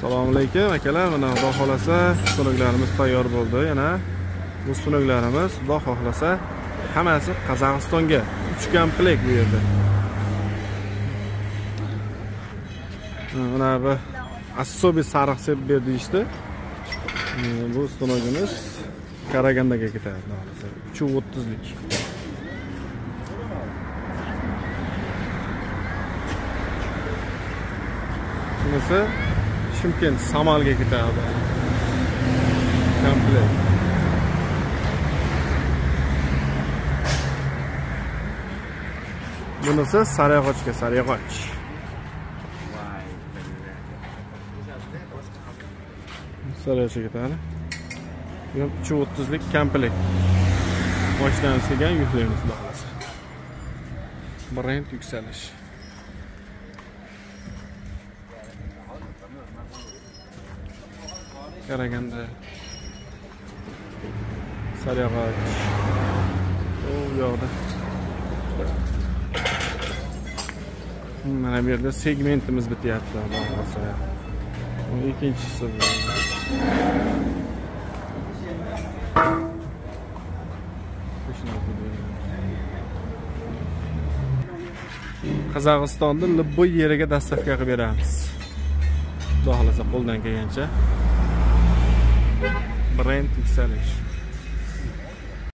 Assalomu alaykum akalar. Mana Xudo xolasa sunaklarimiz tayyor bo'ldi. Yana bu sunaklarimiz Xudo xohlasa hammasi Qozog'istonga 3 komplekt bu yerda. Mana bu assobiy sariq sep berdi işte. Bu sunagimiz Karagandaga ketadi. 330lik. Bunisi Chimkent Samalga ketadi. Komplekt. Bunisi Sariyog'ochga, Sariyog'och. Sariyog'ochga ketadi. Bu 330lik komplekt. Mashinani kelgan yuklaymiz bahasi. Brend yuksalish. Karaganda Sariyog'och. O yoqda. Mana bu yerda segmentimiz bityapti, bahasa. Bu ikkinchisi. Qozog'istonda любой yeriga dastavka qilib beramiz. Xudo xolasa qo'ldan kelgancha. Brend yuksalish.